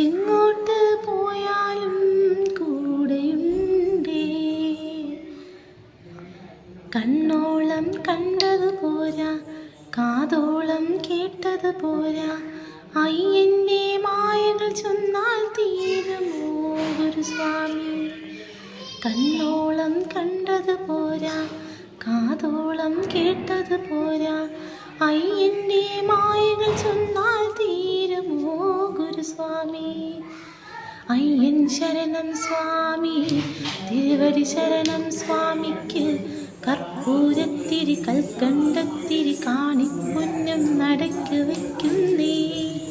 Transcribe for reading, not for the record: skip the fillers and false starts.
എങ്ങോട്ട് പോയാലും കൂടെയുണ്ടേ. കണ്ണോളം കണ്ടത് പോരാ, കാതോളം കേട്ടത് പോരാ, അയ്യൻ്റെ മായകൾ ചൊന്നാൽ തീരുമോ ഗുരുസ്വാമി. കണ്ണോളം കണ്ടത് പോരാ, കാതോളം കേട്ടത് പോരാ, അയ്യൻ്റെ മായകൾ ചൊന്നാൽ തീരുമോ ഗുരുസ്വാമി. അയ്യൻ ശരണം സ്വാമി, തിരുവടി ശരണം സ്വാമിക്ക്. കർപ്പൂരത്തിരി കൽക്കണ്ടത്തിരി